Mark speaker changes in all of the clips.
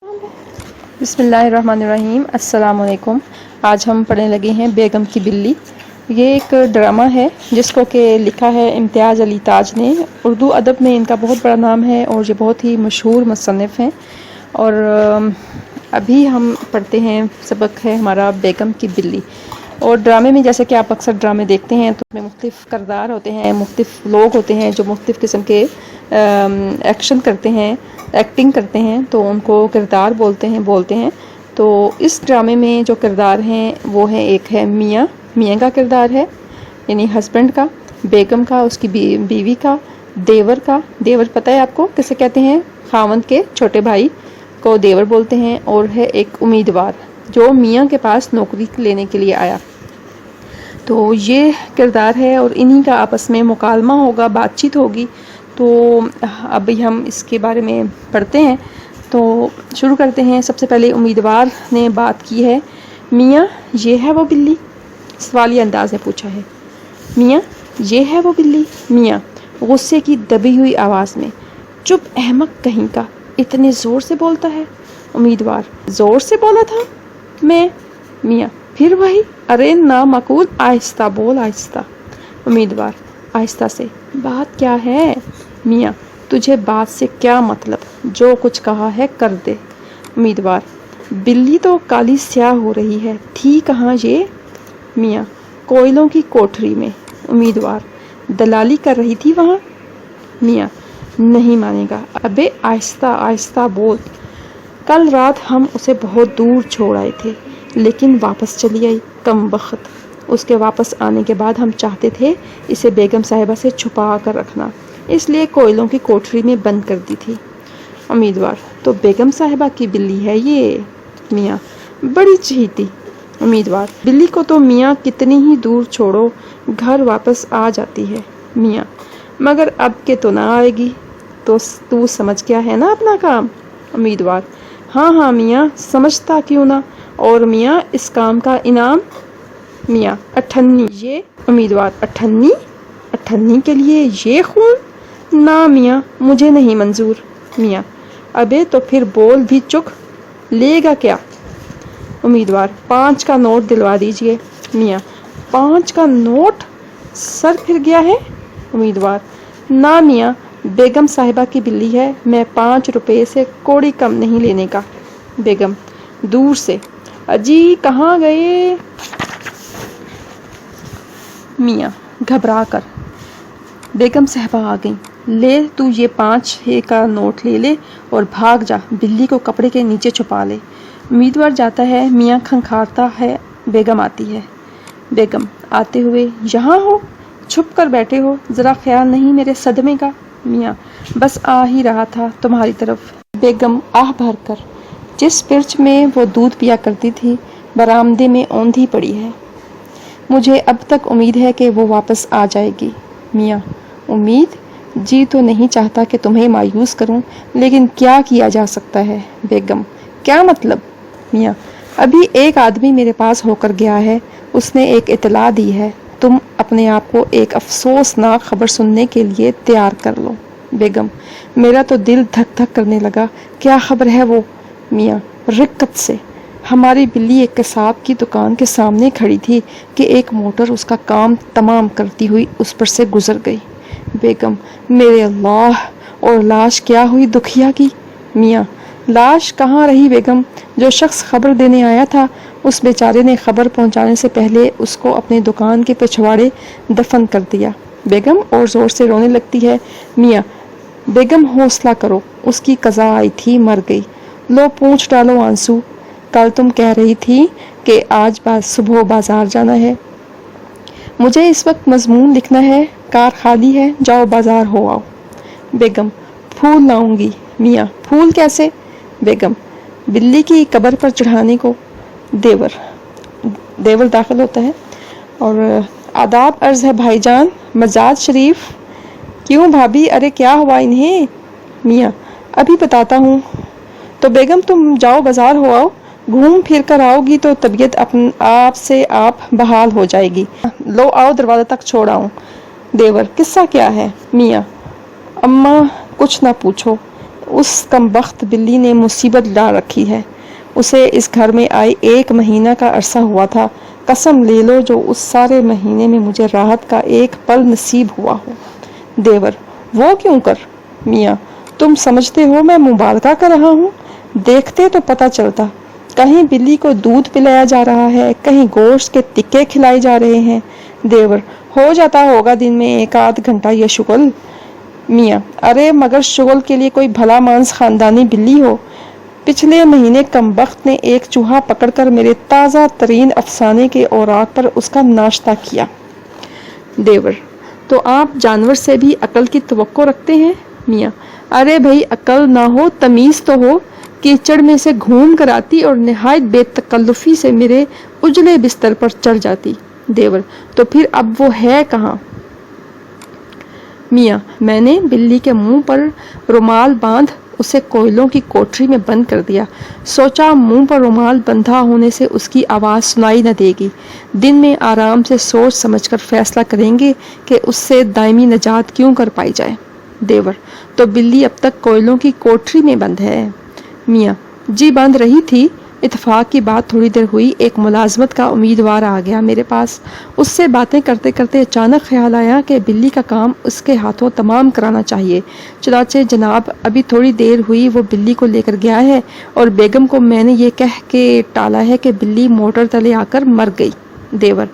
Speaker 1: बिस्मिल्लाहिर्रहमानिर्रहीम। अस्सलाम वालेकुम। आज हम पढ़ने लगे हैं बेगम की बिल्ली। ये एक ड्रामा है जिसको कि लिखा है इम्तियाज़ अली ताज ने। उर्दू अदब में इनका बहुत बड़ा नाम है और ये बहुत ही मशहूर मुसन्निफ़ हैं। और अभी हम पढ़ते हैं, सबक है हमारा बेगम की बिल्ली। और ड्रामे में जैसे कि आप अक्सर ड्रामे देखते हैं तो उसमें मुख्तलिफ़ किरदार होते हैं, मुख्तलिफ़ लोग होते हैं जो मुख्तलिफ़ किस्म के एक्शन करते हैं, एक्टिंग करते हैं, तो उनको किरदार बोलते हैं। तो इस ड्रामे में जो किरदार हैं वो है, एक है मियाँ का किरदार है यानी हस्बैंड का, बेगम का उसकी बीवी का, देवर पता है आपको किसे कहते हैं? खावंद के छोटे भाई को देवर बोलते हैं। और है एक उम्मीदवार जो मियाँ के पास नौकरी लेने के लिए आया। तो ये किरदार है और इन्हीं का आपस में मुकालमा होगा, बातचीत होगी। तो अभी हम इसके बारे में पढ़ते हैं। तो शुरू करते हैं। सबसे पहले उम्मीदवार ने बात की है, मियाँ ये है वो बिल्ली? सवाली अंदाज में पूछा है। मियाँ ये है वो बिल्ली? मियाँ गुस्से की दबी हुई आवाज़ में, चुप अहमक कहीं का, इतने ज़ोर से बोलता है? उम्मीदवार ज़ोर से बोला था मैं? मियाँ फिर वही, अरे ना माकूल, आहिस्ता बोल, आहिस्ता। उम्मीदवार आहिस्ता से, बात क्या है? मियाँ तुझे बात से क्या मतलब, जो कुछ कहा है कर दे। उम्मीदवार बिल्ली तो काली स्याह हो रही है, थी कहाँ ये? मियाँ कोयलों की कोठरी में। उम्मीदवार दलाली कर रही थी वहाँ? मियाँ नहीं मानेगा, अबे आहिस्ता आहिस्ता बोल। कल रात हम उसे बहुत दूर छोड़ आए थे लेकिन वापस चली आई, कमबख्त। उसके वापस आने के बाद हम चाहते थे इसे बेगम साहिबा से छुपा कर रखना, इसलिए कोयलों की कोठरी में बंद कर दी थी। उम्मीदवार तो बेगम साहिबा की बिल्ली है ये? मियाँ बड़ी चहीती। उम्मीदवार बिल्ली को तो मियाँ कितनी ही दूर छोड़ो घर वापस आ जाती है। मियाँ मगर अब के तो ना आएगी, तो तू समझ गया है ना अपना काम? उम्मीदवार हाँ मियाँ, समझता क्यों ना। और मियाँ इस काम का इनाम? मियाँ अठन्नी ये। उम्मीदवार अठन्नी के लिए ये खून? ना मियाँ मुझे नहीं मंजूर। मियाँ अबे तो फिर बोल भी चुक, लेगा क्या? उम्मीदवार 5 का नोट दिलवा दीजिए। मियाँ 5 का नोट? सर फिर गया है? उम्मीदवार ना मियाँ, बेगम साहिबा की बिल्ली है, मैं 5 रुपये से कोड़ी कम नहीं लेने का। बेगम दूर से, अजी कहाँ गए? मियाँ घबरा कर, बेगम साहिबा आ गई, ले तू ये 5 का नोट ले ले और भाग जा, बिल्ली को कपड़े के नीचे छुपा ले। उम्मीदवार जाता है, मियाँ खंखारता है, बेगम आती है। बेगम आते हुए, यहाँ हो, छुप कर बैठे हो, ज़रा ख्याल नहीं मेरे सदमे का? मियाँ बस आ ही रहा था तुम्हारी तरफ। बेगम आह भर कर, जिस पिर्च में वो दूध पिया करती थी बरामदे में औंधी पड़ी है, मुझे अब तक उम्मीद है कि वो वापस आ जाएगी। मियाँ उम्मीद? जी तो नहीं चाहता कि तुम्हें मायूस करूं, लेकिन क्या किया जा सकता है। बेगम क्या मतलब? मियाँ अभी एक आदमी मेरे पास होकर गया है, उसने एक इतला दी है, तुम अपने आप को एक अफसोसनाक खबर सुनने के लिए तैयार कर लो। बेगम मेरा तो दिल धक धक करने लगा, क्या खबर है वो? मियाँ रिक्कत से, हमारी बिल्ली एक कसाब की दुकान के सामने खड़ी थी कि एक मोटर उसका काम तमाम करती हुई उस पर से गुजर गई। बेगम मेरे अल्लाह, और लाश क्या हुई दुखिया की? मियाँ लाश कहाँ रही बेगम, जो शख्स खबर देने आया था उस बेचारे ने खबर पहुँचाने से पहले उसको अपने दुकान के पिछवाड़े दफन कर दिया। बेगम और ज़ोर से रोने लगती है। मियाँ बेगम हौसला करो, उसकी कज़ा आई थी, मर गई, लो पूंछ डालो आंसू। कल तुम कह रही थी कि आज सुबह बाजार जाना है, मुझे इस वक्त मजमून लिखना है, कार खाली है, जाओ बाजार हो आओ। बेगम फूल लाऊंगी। मियाँ फूल कैसे? बेगम बिल्ली की कब्र पर चढ़ाने को। देवर दाखिल होता है और आदाब अर्ज़ है भाईजान, मजाज शरीफ। क्यों भाभी, अरे क्या हुआ इन्हें? मियाँ अभी बताता हूँ। तो बेगम तुम जाओ बाजार हो आओ, घूम फिर कर आओगी तो तबीयत आप से आप बहाल हो जाएगी। लो आओ, दरवाज़ा तक छोड़ आऊँ। देवर किस्सा क्या है? मियाँ अम्मा कुछ ना पूछो, اس کمبخت بلی نے مصیبت ڈال رکھی ہے۔ اسے اس گھر میں آئے 1 مہینہ کا عرصہ ہوا تھا، قسم لے لو جو اس سارے مہینے میں مجھے راحت کا ایک پل نصیب ہوا ہو۔ دیور: وہ کیوں کر؟ میاں: تم سمجھتے ہو میں مبالغہ کر رہا ہوں؟ دیکھتے تو پتہ چلتا، کہیں بلی کو دودھ پلایا جا رہا ہے، کہیں گوشت کے ٹکے کھلائے جا رہے ہیں۔ دیور: ہو جاتا ہوگا دن میں 1 آدھ گھنٹہ یہ شغل۔ میاں: ارے مگر شغل کے لیے کوئی بھلا مانس خاندانی بلی ہو۔ پچھلے مہینے کمبخت نے ایک چوہا پکڑ کر میرے تازہ ترین افسانے کے اوراق پر اس کا ناشتہ کیا۔ دیور: تو آپ جانور سے بھی عقل کی توقع رکھتے ہیں؟ میاں: ارے بھائی عقل نہ ہو تمیز تو ہو، کیچڑ میں سے گھوم کر آتی اور نہایت بے تکلفی سے میرے اجلے بستر پر چڑھ جاتی۔ دیور: تو پھر اب وہ ہے کہاں؟ میاں: میں نے بلی کے منہ پر رومال باندھ اسے کوئلوں کی کوٹری میں بند کر دیا، سوچا منہ پر رومال بندھا ہونے سے اس کی آواز سنائی نہ دے گی، دن میں آرام سے سوچ سمجھ کر فیصلہ کریں گے کہ اس سے دائمی نجات کیوں کر پائی جائے۔ دیور: تو بلی اب تک کوئلوں کی کوٹری میں بند ہے؟ میاں: جی بند رہی تھی، اتفاق کی بات تھوڑی دیر ہوئی، ایک ملازمت کا امیدوار آ گیا میرے پاس، اس سے باتیں کرتے کرتے اچانک خیال آیا کہ بلی کا کام اس کے ہاتھوں تمام کرانا چاہیے، چنانچہ جناب ابھی تھوڑی دیر ہوئی وہ بلی کو لے کر گیا ہے، اور بیگم کو میں نے یہ کہہ کے ٹالا ہے کہ بلی موٹر تلے آ کر مر گئی۔ دیور: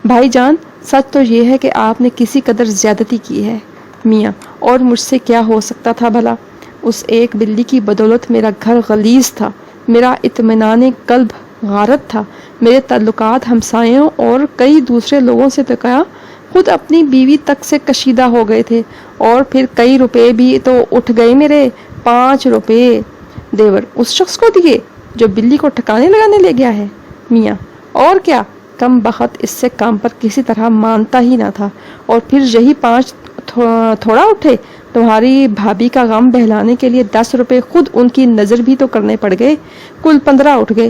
Speaker 1: بھائی جان سچ تو یہ ہے کہ آپ نے کسی قدر زیادتی کی ہے۔ میاں: اور مجھ سے کیا ہو سکتا تھا بھلا؟ اس ایک بلی کی بدولت میرا گھر غلیظ تھا، میرا اطمینان قلب غارت تھا، میرے تعلقات ہمسایوں اور کئی دوسرے لوگوں سے تو کیا، خود اپنی بیوی تک سے کشیدہ ہو گئے تھے، اور پھر کئی روپے بھی تو اٹھ گئے میرے، 5 روپے۔ دیور: اس شخص کو دیے جو بلی کو ٹھکانے لگانے لے گیا ہے؟ میاں: اور کیا، کم بخت اس سے کام پر کسی طرح مانتا ہی نہ تھا، اور پھر یہی 5 تھوڑا اٹھے، تمہاری بھابھی کا غم بہلانے کے لیے 10 روپے خود ان کی نظر بھی تو کرنے پڑ گئے، کل 15 اٹھ گئے،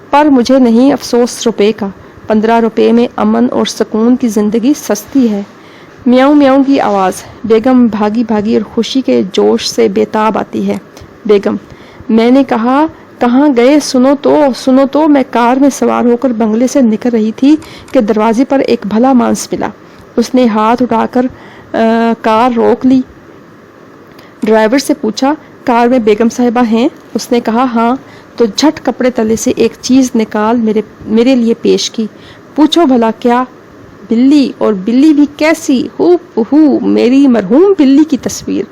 Speaker 1: پر مجھے نہیں افسوس روپے کا، 15 روپے میں امن اور سکون کی زندگی سستی ہے۔ میاؤں میاؤں کی آواز، بیگم بھاگی بھاگی اور خوشی کے جوش سے بےتاب آتی ہے۔ بیگم: میں نے کہا کہاں گئے، سنو تو، میں کار میں سوار ہو کر بنگلے سے نکل رہی تھی کہ دروازے پر ایک بھلا مانس ملا، اس نے ہاتھ اٹھا کر کار روک لی۔ ڈرائیور سے پوچھا کار میں بیگم صاحبہ ہیں؟ اس نے کہا ہاں، تو جھٹ کپڑے تلے سے ایک چیز نکال میرے لیے پیش کی۔ پوچھو بھلا کیا؟ بلی، اور بلی بھی کیسی، میری مرحوم بلی کی تصویر،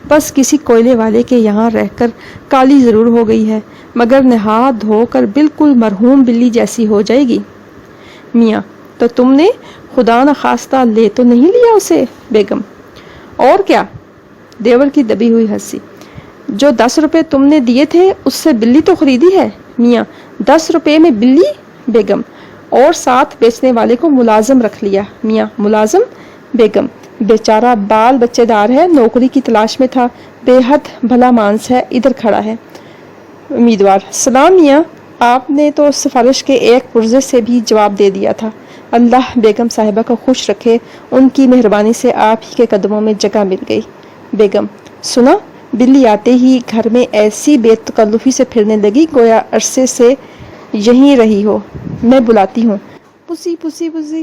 Speaker 1: بس کسی کوئلے والے کے یہاں رہ کر کالی ضرور ہو گئی ہے، مگر نہا دھو کر بالکل مرحوم بلی جیسی ہو جائے گی۔ میاں: تو تم نے خدا نخواستہ لے تو نہیں لیا اسے؟ بیگم: اور کیا۔ دیور کی دبی ہوئی ہنسی: جو 10 روپے تم نے دیے تھے اس سے بلی تو خریدی ہے؟ میاں: 10 روپے میں بلی؟ بیگم: اور ساتھ بیچنے والے کو ملازم رکھ لیا۔ میاں: ملازم؟ بیگم: بیچارہ بال بچے دار ہے، نوکری کی تلاش میں تھا، بے حد بھلا مانس ہے، ادھر کھڑا ہے۔ امیدوار: سلام میاں، آپ نے تو سفارش کے ایک پرزے سے بھی جواب دے دیا تھا۔ اللہ بیگم صاحبہ کو خوش رکھے، ان کی مہربانی سے آپ ہی کے قدموں میں جگہ مل گئی۔ بیگم: سنا، بلی آتے ہی گھر میں ایسی بے تکلفی سے پھرنے لگی گویا عرصے سے یہیں رہی ہو۔ میں بلاتی ہوں۔ پسی پسی پسی۔